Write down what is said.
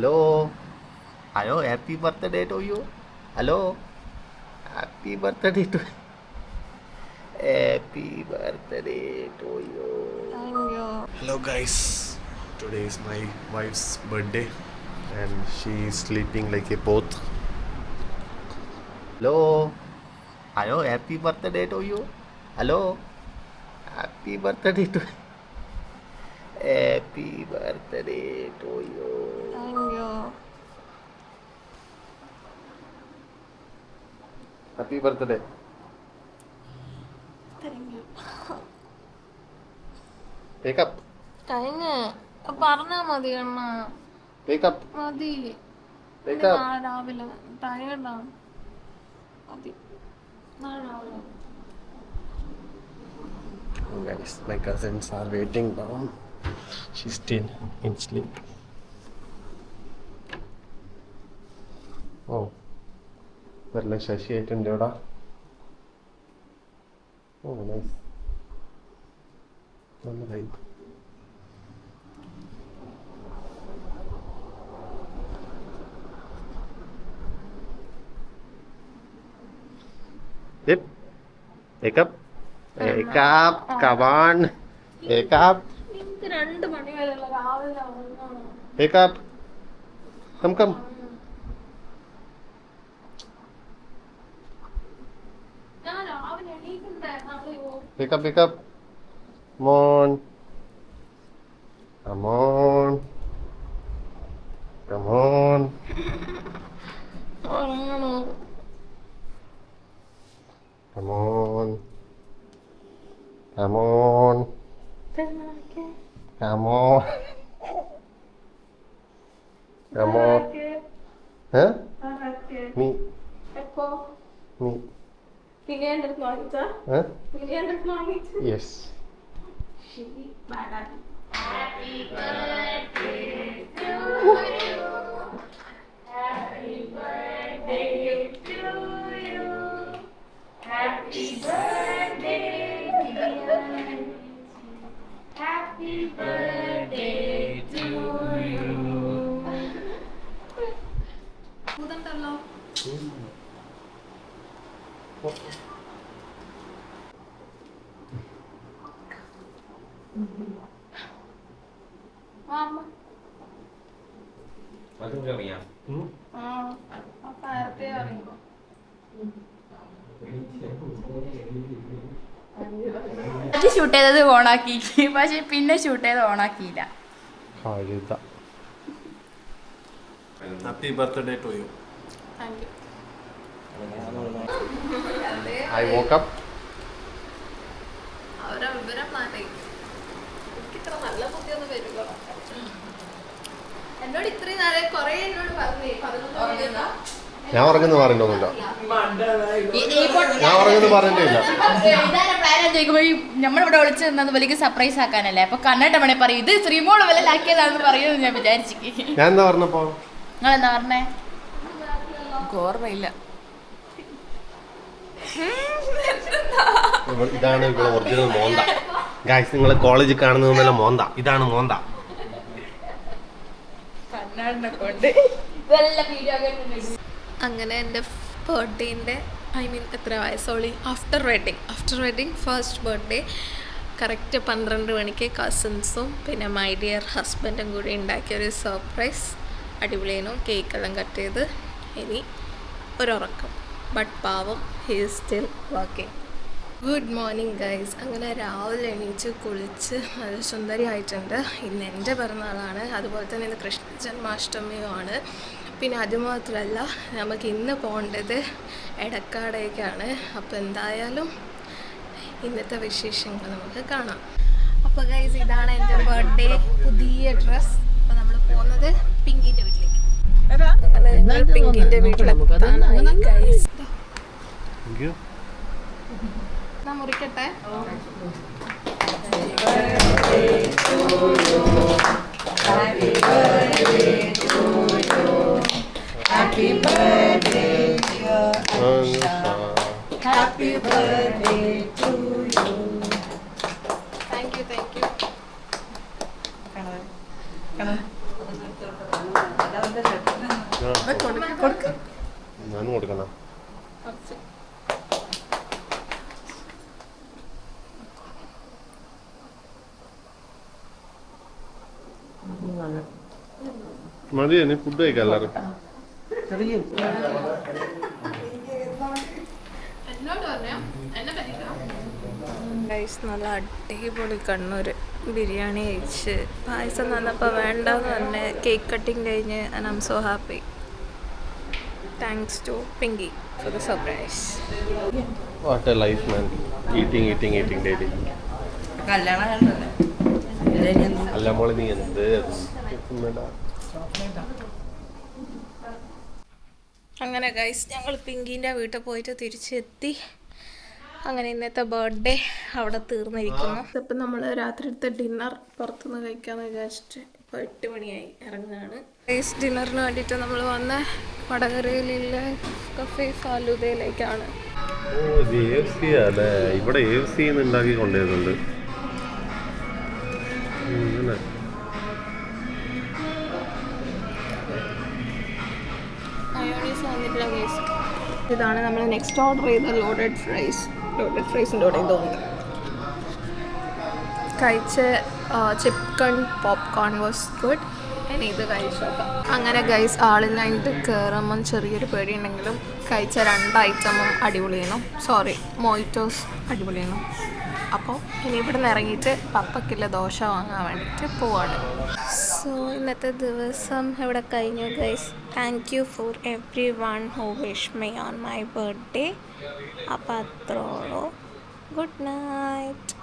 Hello. Hello, happy birthday to you. Hello. Happy birthday to Happy birthday to you. Thank you. Hello guys. Today is my wife's birthday and she is sleeping like a poth. Hello. Hello, happy birthday to you. Hello. Happy birthday to Happy birthday to you. Thank you. Happy birthday. Thank you. Wake up. കഴിഞ്ഞ് പറഞ്ഞാ മതി അണ്ണ Wake up. മതി Wake up. നാളെ രാവിലെ ടയർഡാണ് മതി നാളെ രാവിലെ Guys, my cousins are waiting down. She's still in sleep. Oh, നല്ല ശശിയായിട്ടുണ്ട് ഇവിടെ. Oh, nice. നല്ല vibe. Yep. Wake up. Wake up. Come on. Wake up. എനിക്ക് 2 മണി വരെയുള്ള രാവിലെ ഉറങ്ങണം. Wake up. Come. ഞാൻ രാവിലെ എണീക്കണ്ടേ നാളെയോ Wake up. Come on. Come on. Come on. ഉറങ്ങണോ Come on. Come on. Come on. Come on. Huh? Me. എപ്പോ Me. കിളിയാൻ്റെ അടുത്ത് വാങ്ങിച്ചാ Huh? കിളിയാൻ്റെ അടുത്ത് വാങ്ങിച്ചു Yes. ശരി ബാഡാണ് ഭൂതണ്ടല്ലോ അമ്മ നേരത്തെ അറിയുമ്പോ ഷൂട്ട് ചെയ്തത് ഓണാക്കി പക്ഷെ പിന്നെ ഷൂട്ട് ചെയ്ത് ഓണാക്കിയില്ല. കഴുത. Happy birthday to you. Thank you I woke up. അവരെ വിവരം മാറ്റി എനിക്കിത്ര നല്ല ബുദ്ധിയൊന്നും വരുമോ എന്നോട് ഇത്രയും നേരം കൊറേ എന്നോട് പറഞ്ഞേ 11 ഞാൻ ഉറങ്ങുന്ന പറഞ്ഞിട്ടൊന്നുമില്ല. ഞാൻ ഉറങ്ങുന്ന പറഞ്ഞിട്ടില്ല. പ്ലാൻ ചോദിക്കുമ്പോൾ നമ്മളിവിടെ വിളിച്ച് നിന്നത് വലിയ സർപ്രൈസ് ആക്കാനല്ലേ. അപ്പൊ കണ്ണട്ട മണി പറയും ഇത് ശ്രീമോള് വിലലാക്കിയതാണെന്ന് പറയുമെന്ന് ഞാൻ വിചാരിച്ചു. ഞാൻ എന്താ പറഞ്ഞപ്പോ? നിങ്ങൾ എന്താ പറഞ്ഞേ? ഓർമ്മയില്ല. ഇതാണ് ഇവിടെ ഒറിജിനൽ മോന്ത. ഗൈസ്, നിങ്ങൾ കോളേജിൽ കാണുന്നതല്ല മോന്ത. ഇതാണ് മോന്ത. അങ്ങനെ എൻ്റെ ബർത്ത്ഡേൻ്റെ എത്ര വയസ്സോളി after wedding first birthday correct 12 മണിക്ക് കസിൻസും പിന്നെ മൈ ഡിയർ ഹസ്ബൻഡും കൂടി ഉണ്ടാക്കിയൊരു സർപ്രൈസ്. അടിപൊളിയായിരുന്നു. കേക്കെല്ലാം കട്ട് ചെയ്ത് ഇനി ഒരുറക്കം. ബട്ട് പാവം he is still working. Good morning guys. അങ്ങനെ രാവിലെ എണീച്ച് കുളിച്ച് നല്ല സുന്ദരിയായിട്ടുണ്ട്. ഇന്ന് എൻ്റെ പിറന്നാളാണ്, അതുപോലെ തന്നെ ഇന്ന് കൃഷ്ണ ജന്മാഷ്ടമിയുമാണ്. പിന്നെ അതുമാത്രമല്ല നമുക്ക് ഇന്ന് പോകേണ്ടത് എടക്കാടേക്കാണ്. അപ്പോൾ എന്തായാലും ഇന്നത്തെ വിശേഷങ്ങൾ നമുക്ക് കാണാം. അപ്പോൾ ഗൈസ് ഇതാണ് എൻ്റെ ബർത്ത്ഡേ പുതിയ ഡ്രസ്സ്. അപ്പോൾ നമ്മൾ പോകുന്നത് പിങ്കിൻ്റെ വീട്ടിലേക്ക്. അങ്ങനെ ഞങ്ങൾ പിങ്കിൻ്റെ വീട്ടിലെത്താനായി ഗൈസ്. ഞാൻ മുറിക്കട്ടെ. Happy birthday, dear Aisha. Happy birthday to you. Thank you. ഞാനും കൊടുക്കണം. മതി, ഇനി ഫുഡ് കഴിക്കാം എല്ലാവരും. നല്ല അടിപൊളി കണ്ണൂർ ബിരിയാണി കഴിച്ച് പായസം തന്നപ്പോൾ വേണ്ടെന്ന് പറഞ്ഞ് കേക്ക് കട്ടിങ് കഴിഞ്ഞ് and I am so happy. Thanks to Pinky for the surprise. What a life, man. Eating daily. അല്ല മോളെ നീ എന്ത് അങ്ങനെ ഗൈസ് ഞങ്ങൾ പിങ്കീൻ്റെ വീട്ടിൽ പോയിട്ട് തിരിച്ചെത്തി. അങ്ങനെ ഇന്നത്തെ ബർത്ത്ഡേ അവിടെ തീർന്നിരിക്കുന്നു. ഇപ്പം നമ്മൾ രാത്രിയിലത്തെ ഡിന്നർ പുറത്തുനിന്ന് കഴിക്കാമെന്ന് വിചാരിച്ചിട്ട് ഇപ്പോൾ 8 മണിയായി ഇറങ്ങുകയാണ്. ഗൈസ് ഡിന്നറിന് വേണ്ടിയിട്ട് നമ്മൾ വന്ന വടകരയിലുള്ള കഫേ ഫാലൂദയിലേക്കാണ്. അല്ലേ, ഇവിടെ AFC ഉണ്ടാക്കി കൊണ്ടുവരുന്നുണ്ട്. ഇതാണ് നമ്മൾ നെക്സ്റ്റ് ഓർഡർ ചെയ്ത ലോഡഡ് ഫ്രൈസിൻ്റെ കൂടെ ഇതുണ്ട്. കഴിച്ച ചിക്കൻ പോപ്കോൺ വാസ് ഗുഡ്. ഇനി ഇത് കഴിച്ചു നോക്കാം. അങ്ങനെ ഗൈസ് ആളിനായിട്ട് കയറുമ്പം ചെറിയൊരു പേടിയുണ്ടെങ്കിലും കഴിച്ച 2 ഐറ്റമും അടിപൊളിയാണ്. മോയിറ്റോസ് അടിപൊളിയാണ്. അപ്പോൾ ഇനി ഇവിടെ നിന്ന് ഇറങ്ങിയിട്ട് പപ്പയ്ക്കുള്ള ദോശ വാങ്ങാൻ വേണ്ടിയിട്ട് പോവാണ്. സോ ഇന്നത്തെ ദിവസം ഇവിടെ കഴിഞ്ഞു guys. Thank you for every one who wish me on my birthday. അപ്പോൾ അത്രയോളം. Good night.